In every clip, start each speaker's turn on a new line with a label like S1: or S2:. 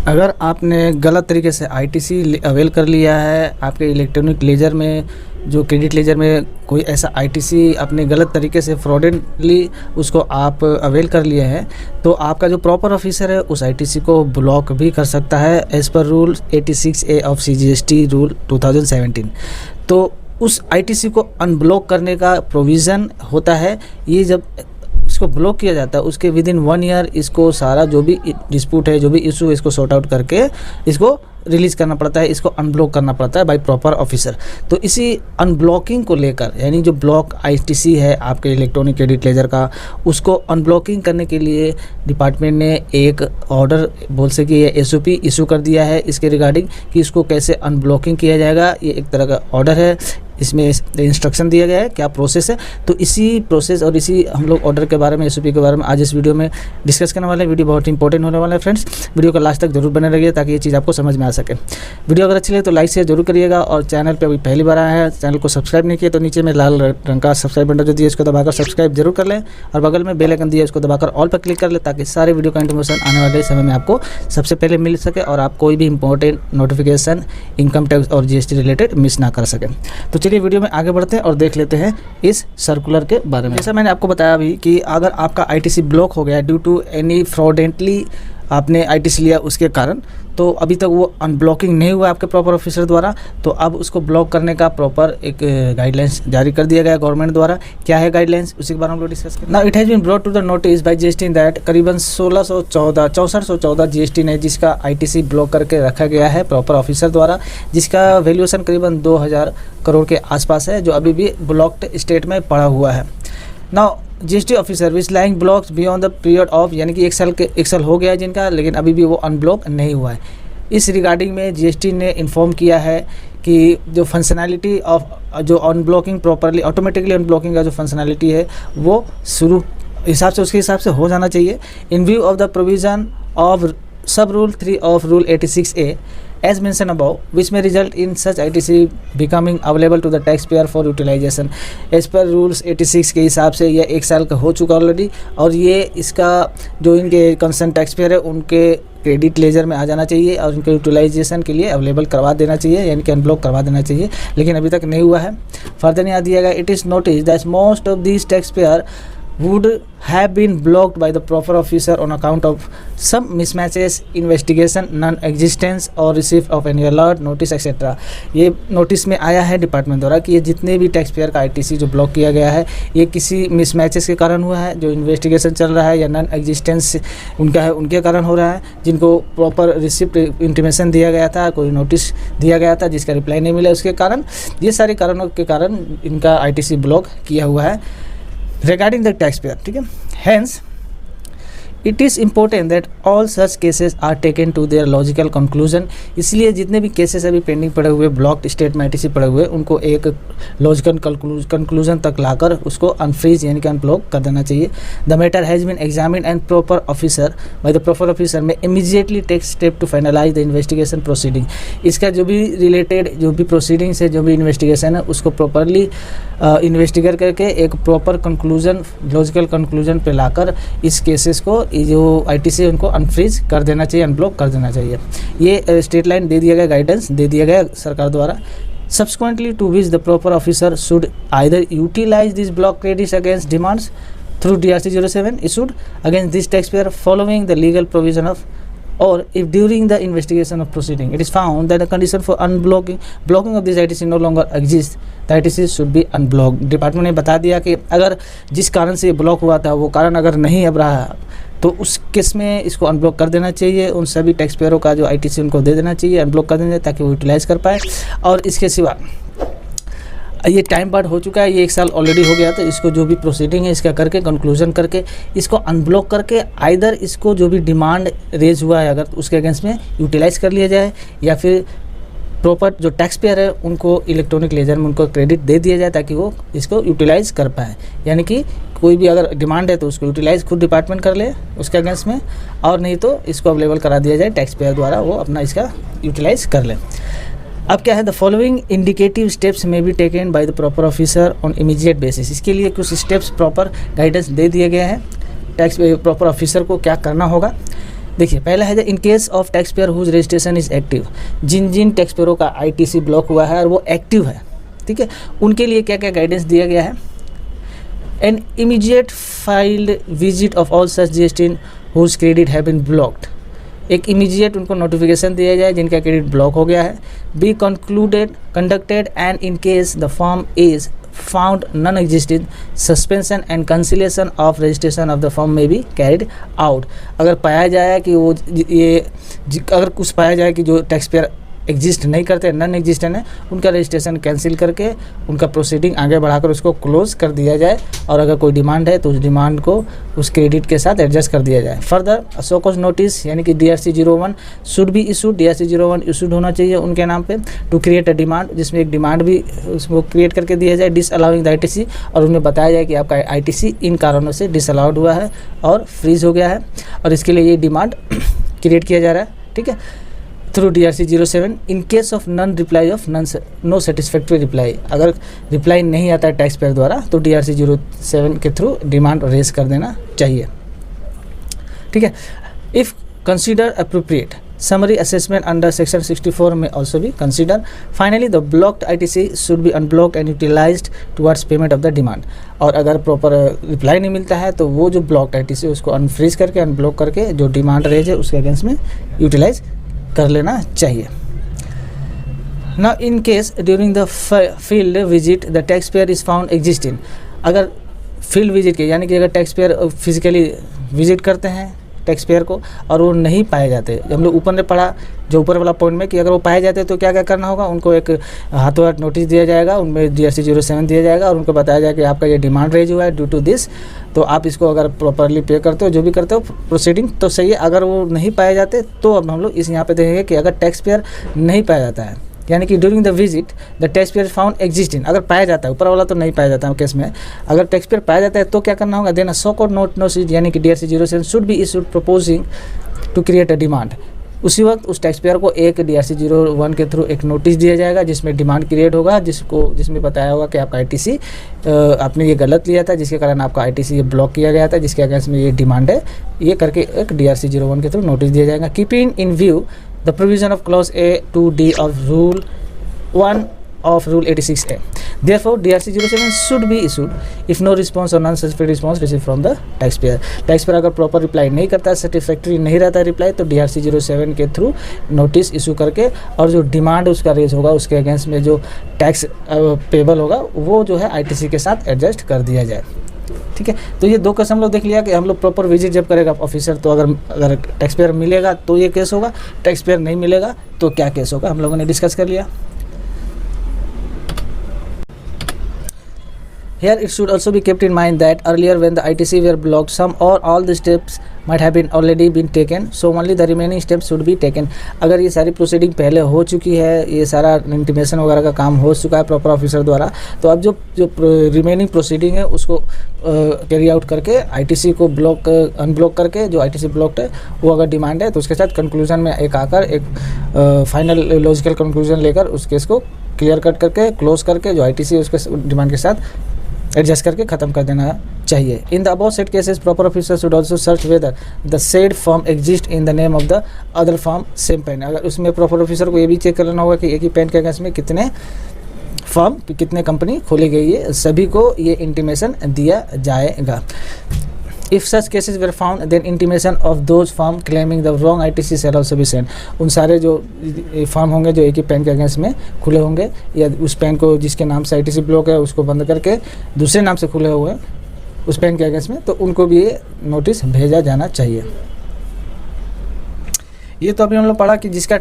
S1: अगर आपने गलत तरीके से आईटीसी अवेल कर लिया है, आपके इलेक्ट्रॉनिक लेजर में जो क्रेडिट लेजर में कोई ऐसा आईटीसी आपने गलत तरीके से फ्रॉडेंटली उसको आप अवेल कर लिए हैं, तो आपका जो प्रॉपर ऑफिसर है उस आईटीसी को ब्लॉक भी कर सकता है as per rule 86A of CGST rule 2017। तो उस आईटीसी को अनब्लॉक करने का प्रोविज़न होता है। ये जब इसको ब्लॉक किया जाता है उसके विद इन 1 ईयर इसको सारा जो भी डिस्प्यूट है, जो भी इशू है, इसको सॉर्ट आउट करके इसको रिलीज़ करना पड़ता है, इसको अनब्लॉक करना पड़ता है बाय प्रॉपर ऑफिसर। तो इसी अनब्लॉकिंग को लेकर, यानी जो ब्लॉक आईटीसी है आपके इलेक्ट्रॉनिक क्रेडिट लेजर का, उसको अनब्लॉकिंग करने के लिए डिपार्टमेंट ने एक ऑर्डर बोल से कि ये SOP इशू कर दिया है इसके रिगार्डिंग कि इसको कैसे अनब्लॉकिंग किया जाएगा। ये एक तरह का ऑर्डर है, इसमें इंस्ट्रक्शन दिया गया है क्या प्रोसेस है। तो इसी प्रोसेस और इसी हम लोग ऑर्डर के बारे में, SOP के बारे में आज इस वीडियो में डिस्कस करने वाले हैं। वीडियो बहुत इंपॉर्टेंट होने वाला है फ्रेंड्स, वीडियो को लास्ट तक जरूर बने रहिए ताकि ये चीज़ आपको समझ में आ सके। वीडियो अगर अच्छी लगे तो लाइक शेयर जरूर करिएगा, और चैनल पे अभी पहली बार आया है, चैनल को सब्सक्राइब नहीं किया तो नीचे में लाल रंग का सब्सक्राइब बटन जो दिया इसको दबाकर सब्सक्राइब जरूर कर लें, और बगल में बेल आइकन दिया इसको दबाकर ऑल पर क्लिक कर लें ताकि सारे वीडियो का इंफॉर्मेशन आने वाले समय में आपको सबसे पहले मिल सके और आप कोई भी इंपॉर्टेंट नोटिफिकेशन इनकम टैक्स और GST रिलेटेड मिस ना कर सकें। तो चलिए वीडियो में आगे बढ़ते हैं और देख लेते हैं इस सर्कुलर के बारे में। जैसा मैंने आपको बताया अभी कि अगर आपका आईटीसी ब्लॉक हो गया ड्यू टू एनी फ्रॉडेंटली आपने आईटीसी लिया उसके कारण, तो अभी तक वो अनब्लॉकिंग नहीं हुआ आपके प्रॉपर ऑफिसर द्वारा, तो अब उसको ब्लॉक करने का प्रॉपर एक गाइडलाइंस जारी कर दिया गया गवर्नमेंट द्वारा। क्या है गाइडलाइंस, उसी के बारे में हम लोग डिस्कस करें। Now it has been brought to the notice by GST that करीबन 6414 GST ने जिसका आईटीसी ब्लॉक करके रखा गया है प्रॉपर ऑफिसर द्वारा, जिसका वैल्यूएशन करीबन 2000 करोड़ के आसपास है, जो अभी भी ब्लॉक्ड स्टेट में पड़ा हुआ है। Now GST officer which lying blocks beyond the period of, यानी कि 1 साल हो गया है जिनका, लेकिन अभी भी वो अनब्लॉक नहीं हुआ है। इस रिगार्डिंग में GST ने इन्फॉर्म किया है कि जो फंक्शनैलिटी ऑफ जो अनब्लॉकिंग प्रॉपरली ऑटोमेटिकली अनब्लॉकिंग का जो फंक्शनैलिटी है वो शुरू हिसाब से उसके हिसाब से हो जाना चाहिए। In view of the provision of sub rule 3 of rule 86A as mentioned above, which may result in such ITC becoming available to the taxpayer for utilization as per rules 86 के हिसाब से यह 1 साल का हो चुका ऑलरेडी, और ये इसका जो इनके कंसर्न टैक्सपेयर है उनके क्रेडिट लेजर में आ जाना चाहिए और उनके यूटिलाइजेशन के लिए अवेलेबल करवा देना चाहिए, यानी कि अनब्लॉक करवा देना चाहिए, लेकिन अभी तक नहीं हुआ है। फर्दर यहाँ दिया गया, it is notice that most of this taxpayer would have been blocked by the proper officer on account of some mismatches, investigation, non-existence or receipt of any alert, notice etc. ये notice में आया है department द्वारा कि ये जितने भी tax payer का आईटीसी जो ब्लॉक किया गया है ये किसी मिसमैचेस के कारण हुआ है, जो इन्वेस्टिगेशन चल रहा है या नॉन एग्जिस्टेंस उनका है उनके कारण हो रहा है, जिनको प्रॉपर रिसिप्ट इंटीमेशन दिया गया था, कोई नोटिस दिया गया था जिसका रिप्लाई नहीं मिला, उसके कारण ये सारे कारणों के कारण इनका आईटीसी ब्लॉक किया हुआ है regarding the taxpayer, ठीक है। Hence it is important that all such cases are taken to their logical conclusion। इसलिए जितने भी केसेस अभी पेंडिंग पड़े हुए ब्लॉक्ड स्टेट में आईटीसी पड़े हुए उनको एक लॉजिकल कंक्लूजन तक लाकर उसको अनफ्रीज यानी कि अनब्लॉक कर देना चाहिए। The matter has been examine and proper officer by the proper officer में immediately take step to finalize the investigation proceeding. इसका जो भी रिलेटेड जो भी प्रोसीडिंग्स है, जो भी इन्वेस्टिगेशन है उसको प्रॉपरली इन्वेस्टिगेट करके एक प्रॉपर कंक्लूजन लॉजिकल कंक्लूजन पे लाकर इस केसेस को जो आईटीसी उनको अनफ्रीज कर देना चाहिए, अनब्लॉक कर देना चाहिए। ये स्टेट लाइन दे दिया गया, गाइडेंस दे दिया गया सरकार द्वारा। Subsequently to which the proper officer should either utilize these block credits against demands through DRC 07 issued against this taxpayer following the legal provision of, or if during the investigation of proceeding it is found that the condition for blocking of this ITC no longer exists, the ITC should be unblocked। Department ने बता दिया कि अगर जिस कारण से ये block हुआ था वो कारण अगर नहीं अब रहा तो उस केस में इसको अनब्लॉक कर देना चाहिए, उन सभी टैक्स पेयरों का जो आईटीसी उनको दे देना चाहिए, अनब्लॉक कर देना चाहिए ताकि वो यूटिलाइज़ कर पाए। और इसके सिवा ये टाइम पार्ट हो चुका है, ये 1 साल ऑलरेडी हो गया, तो इसको जो भी प्रोसीडिंग है इसका करके कंक्लूजन करके इसको अनब्लॉक करके आइदर इसको जो भी डिमांड रेज हुआ है अगर उसके अगेंस्ट में यूटिलाइज़ कर लिया जाए, या फिर प्रॉपर जो टैक्स पेयर है उनको इलेक्ट्रॉनिक लेजर में उनको क्रेडिट दे दिया जाए ताकि वो इसको यूटिलाइज़ कर पाए। यानी कि कोई भी अगर डिमांड है तो उसको यूटिलाइज़ खुद डिपार्टमेंट कर ले उसके अगेंस्ट में, और नहीं तो इसको अवेलेबल करा दिया जाए टैक्स पेयर द्वारा, वो अपना इसका यूटिलाइज़ कर ले। अब क्या है, द फॉलोइंग इंडिकेटिव स्टेप्स में be taken by the proper officer on immediate basis. इसके लिए कुछ स्टेप्स प्रॉपर गाइडेंस दे दिए गए हैं टैक्स प्रॉपर ऑफिसर को क्या करना होगा। देखिए पहला है in case of tax payer whose registration is active, जिन जिन टैक्स पेयरों का आईटीसी ब्लॉक हुआ है और वो एक्टिव है, ठीक है, उनके लिए क्या क्या गाइडेंस दिया गया है। An immediate field visit of all such GST whose credit have been blocked, एक इमीडिएट उनको नोटिफिकेशन दिया जाए जिनका क्रेडिट ब्लॉक हो गया है। Be conducted and in case the firm is found non existing, suspension and cancellation of registration of the firm में be carried out, अगर पाया जाए कि वो अगर कुछ पाया जाए कि जो टैक्स पेयर एग्जिस्ट नहीं करते, नॉन एग्जिस्टेंट है, उनका रजिस्ट्रेशन कैंसिल करके उनका प्रोसीडिंग आगे बढ़ाकर उसको क्लोज कर दिया जाए, और अगर कोई डिमांड है तो उस डिमांड को उस क्रेडिट के साथ एडजस्ट कर दिया जाए। फर्दर सो कॉज नोटिस यानी कि DRC 01 should be issued, DRC 01 issued होना चाहिए उनके नाम पे, टू क्रिएट अ डिमांड, जिसमें एक डिमांड भी उसको क्रिएट करके दिया जाए, डिस अलाउिंग द ITC, और उनमें बताया जाए कि आपका ITC इन कारणों से डिस अलाउड हुआ है और फ्रीज हो गया है, और इसके लिए ये डिमांड क्रिएट किया जा रहा है, ठीक है, through DRC 07। In case of non reply of no satisfactory reply, अगर रिप्लाई नहीं आता है टैक्स पेयर द्वारा तो DRC 07 के थ्रू डिमांड रेज कर देना चाहिए, ठीक है। If consider appropriate, summary assessment under section 64 may also be considered. Finally the blocked ITC should be unblocked and utilized towards payment of the demand, और अगर प्रॉपर रिप्लाई नहीं मिलता है तो वो जो ब्लॉक्ड ITC उसको अनफ्रीज करके अनब्लॉक करके जो डिमांड रेज है उसके अगेंस्ट में यूटिलाइज कर लेना चाहिए। Now in case during the field visit the taxpayer is found existing, अगर फील्ड विजिट के यानी कि अगर टैक्स पेयर फिजिकली विजिट करते हैं टैक्स पेयर को और वो नहीं पाए जाते, हम लोग ऊपर ने पढ़ा जो ऊपर वाला पॉइंट में कि अगर वो पाए जाते तो क्या क्या करना होगा, उनको एक हाथों हाथ नोटिस दिया जाएगा, उनमें DRC 07 दिया जाएगा और उनको बताया जाएगा कि आपका ये डिमांड रेज हुआ है ड्यू टू दिस, तो आप इसको अगर प्रॉपरली पे करते हो जो भी करते हो प्रोसीडिंग तो सही है। अगर वो नहीं पाए जाते तो अब हम लोग इस यहाँ पे देखेंगे कि अगर टैक्स पेयर नहीं पाया जाता है यानी कि during the visit the tax pair found existing, अगर पाया जाता है, ऊपर वाला तो नहीं पाया जाता है केस में, अगर टैक्स पेयर पाया जाता है तो क्या करना होगा, then a so called note notice यानी कि DRC 07 should be issued proposing to create a demand, उसी वक्त उस टैक्स पेयर को एक DRC 01 के थ्रू एक नोटिस दिया जाएगा जिसमें डिमांड क्रिएट होगा, जिसमें बताया होगा कि आपका ITC आपने ये गलत लिया था जिसके कारण आपका ITC ये ब्लॉक किया गया था, जिसके अगेंस्ट में ये डिमांड है, ये करके एक DRC 01 के थ्रू नोटिस दिया जाएगा। Keeping in view the provision of clause A to D of Rule 1 of Rule 86A. Therefore, DRC 07 should be issued if no response or non-satisfactory response received from the taxpayer. Taxpayer अगर proper reply नहीं करता, satisfactory नहीं रहता reply, तो DRC 07 के through notice issue करके और जो डिमांड उसका रेज होगा उसके अगेंस्ट में जो टैक्स पेबल होगा वो जो है ITC के साथ एडजस्ट कर दिया जाए, ठीक है। तो ये दो केस हम लोग देख लिया कि हम लोग प्रॉपर विजिट जब करेगा ऑफिसर तो अगर टैक्स पेयर मिलेगा तो ये केस होगा, टैक्स पेयर नहीं मिलेगा तो क्या केस होगा, हम लोगों ने डिस्कस कर लिया। Here it should also be kept in mind that earlier when the ITC were blocked, some or all the steps might have been already been taken, so only the remaining steps should be taken. अगर ये सारी proceeding पहले हो चुकी है, ये सारा intimation वगैरह का काम हो चुका है प्रॉपर ऑफिसर द्वारा, तो अब जो रिमेनिंग प्रोसीडिंग है उसको कैरी आउट करके ITC को अनब्लॉक करके जो ITC ब्लॉक्ड है वो अगर डिमांड है तो उसके साथ कंक्लूजन में एक आकर एक फाइनल लॉजिकल कंक्लूजन लेकर उस केस को क्लियर कट करके क्लोज करके जो ITC है उसके डिमांड के साथ एडजस्ट करके ख़त्म कर देना चाहिए। In the above set cases proper officer should also search whether the said firm exist in the name of the other firm same pen, अगर उसमें प्रॉपर ऑफिसर को ये भी चेक कर लेना होगा कि एक ही पेन के अगेंस्ट में कितने फर्म कितने कंपनी खोली गई है, सभी को ये इंटीमेशन दिया जाएगा। If such cases were found, then intimation of those firm claiming the wrong ITC shall also be sent. उन सारे जो फर्म होंगे जो एक ही पेन के अगेंस्ट में खुले होंगे या उस पेन को जिसके नाम से ITC ब्लॉक है उसको बंद करके दूसरे नाम से खुले हुए उस पेन के अगेंस्ट में, तो उनको भी ये नोटिस भेजा जाना चाहिए। ये तो अभी हम लोग पढ़ा कि जिसका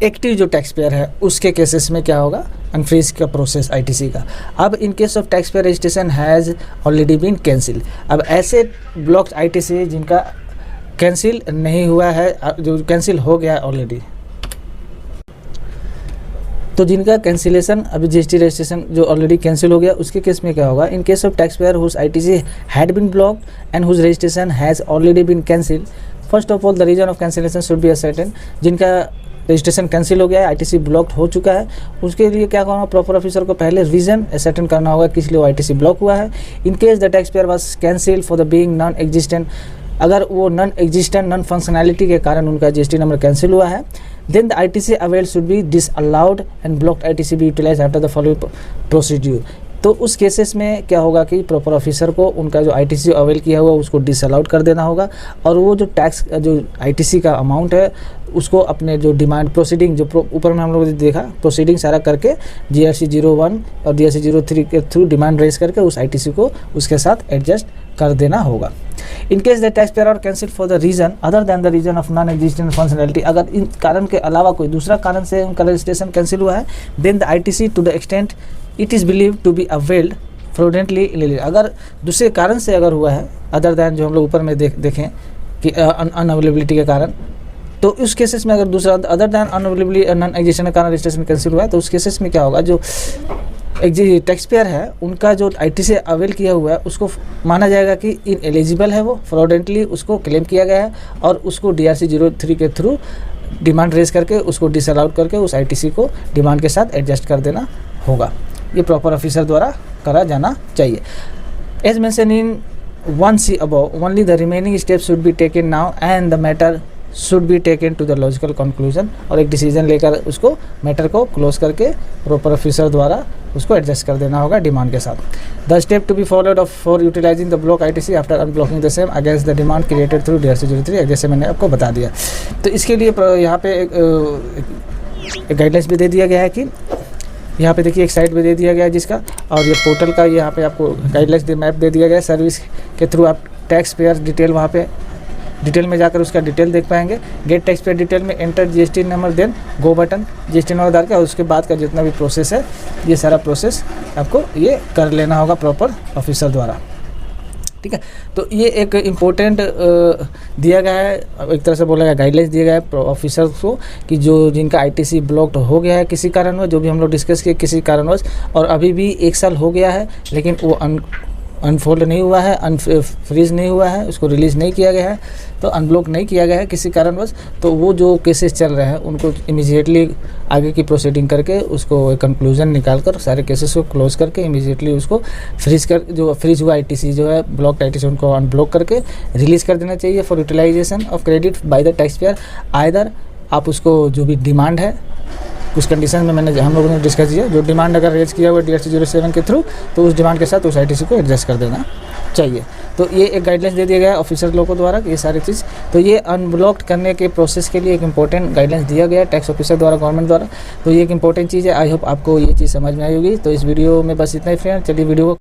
S1: एक्टिव जो टैक्स पेयर है उसके केसेस में क्या होगा, अनफ्रीज का प्रोसेस ITC का। अब in case of tax payer registration has already been cancel, अब ऐसे ब्लॉक्ड ITC जिनका कैंसिल नहीं हुआ है, जो कैंसिल हो गया है ऑलरेडी, तो जिनका कैंसिलेशन अभी GST रजिस्ट्रेशन जो ऑलरेडी कैंसिल हो गया उसके केस में क्या होगा, in case of tax payer whose ITC had been blocked and whose registration has already been cancel, first of all the reason of cancellation should be ascertain, जिनका registration cancel हो गया है, ITC ब्लॉक्ड हो चुका है, उसके लिए क्या करना, प्रॉपर ऑफिसर को पहले रीजन असर्टेन करना होगा किस लिए वो ITC ब्लॉक हुआ है। In case the tax pair was cancel for the being non existent अगर वो नॉन एग्जिस्टेंट नॉन फंक्शनैलिटी के कारण उनका जीएसटी नंबर कैंसिल हुआ है, then the ITC avail should be disallowed and blocked ITC be utilise after the following procedure. तो उस cases में क्या होगा कि प्रॉपर ऑफिसर को उनका जो आईटीसी अवेल किया हुआ उसको डिसअलाउड कर देना होगा, और वो जो टैक्स जो आईटीसी का अमाउंट है उसको अपने जो डिमांड प्रोसीडिंग जो ऊपर में हम लोग देखा प्रोसीडिंग सारा करके जीआरसी 01 और जीआरसी 03 के थ्रू डिमांड रेज करके उस आईटीसी को उसके साथ एडजस्ट कर देना होगा। In case the tax payer are cancel for the reason other than the reason of non existent functionality, अगर इन कारण के अलावा कोई दूसरा कारण से उनका रजिस्ट्रेशन कैंसिल हुआ है, then the ITC to the extent it is believe to be availed fraudulently, अगर दूसरे कारण से अगर हुआ है अदर दैन जो हम लोग ऊपर में देखें कि अनअवेलेबिलिटी के कारण, तो उस केसेस में अगर दूसरा other than unavailability non existent के कारण रजिस्ट्रेशन कैंसिल हुआ है, तो उस केसेस में क्या होगा, जो टैक्स पेयर है उनका जो आईटीसी अवेल किया हुआ है उसको माना जाएगा कि इन एलिजिबल है, वो फ्रॉडेंटली उसको क्लेम किया गया है, और उसको DRC 03 के थ्रू डिमांड रेज करके उसको डिसअलाउड करके उस आईटीसी को डिमांड के साथ एडजस्ट कर देना होगा। ये प्रॉपर ऑफिसर द्वारा करा जाना चाहिए। As mention in 1C above, only the remaining steps should be taken now and the matter should be taken to the logical conclusion, और एक डिसीजन लेकर उसको मैटर को क्लोज करके प्रॉपर ऑफिसर द्वारा उसको एडजस्ट कर देना होगा डिमांड के साथ। The step to be followed for utilizing the block ITC after unblocking the same against the demand created through DRC 03, जैसे मैंने आपको बता दिया। तो इसके लिए यहाँ पे एक गाइडलाइंस भी दे दिया गया है कि यहाँ पे देखिए एक साइट भी दे दिया गया है जिसका, और ये पोर्टल का यहाँ पे आपको गाइडलाइंस मैप दे दिया गया है। सर्विस के थ्रू आप टैक्स पेयर डिटेल वहाँ पे डिटेल में जाकर उसका डिटेल देख पाएंगे। गेट टैक्स पेयर डिटेल में enter GST number, then go button GST number डाल के, और उसके बाद का जितना भी प्रोसेस है ये सारा प्रोसेस आपको ये कर लेना होगा प्रॉपर ऑफिसर द्वारा। ठीक है, तो ये एक इम्पोर्टेंट दिया गया है, एक तरह से बोला गया गाइडलाइंस दिया गया है ऑफिसर्स को कि जो जिनका आईटीसी ब्लॉक्ड हो गया है किसी कारणवश, जो भी हम लोग डिस्कस किए किसी कारणवश, और अभी भी 1 साल हो गया है लेकिन वो अनफोल्ड नहीं हुआ है, अनफ्रीज नहीं हुआ है, उसको रिलीज़ नहीं किया गया है, तो अनब्लॉक नहीं किया गया है किसी कारणवश, तो वो जो केसेस चल रहे हैं उनको इमीडिएटली आगे की प्रोसीडिंग करके उसको कंक्लूजन निकाल कर सारे केसेस को क्लोज करके इमीडिएटली उसको फ्रीज कर, जो फ्रीज हुआ आईटीसी जो है ब्लॉक्ड आईटीसी उनको अनब्लॉक करके रिलीज़ कर देना चाहिए for utilization of credit by the tax payer. Either आप उसको जो भी डिमांड है कुछ कंडीशन में हम लोगों ने डिस्कस किया, जो डिमांड अगर रेज किया हुआ DRC 07 के थ्रू, तो उस डिमांड के साथ उस आईटीसी को एडजस्ट कर देना चाहिए। तो ये एक गाइडलाइंस दे दिया गया है ऑफिसर लोगों द्वारा ये सारी चीज़। तो ये अनब्लॉक्ड करने के प्रोसेस के लिए एक इंपॉर्टेंट गाइडलाइंस दिया गया है टैक्स ऑफिसर द्वारा, गवर्नमेंट द्वारा। तो ये एक इंपॉर्टेंट चीज़ है, आई होप आपको ये चीज़ समझ में आई होगी। तो इस वीडियो में बस इतना ही फ्रेंड, चलिए वीडियो को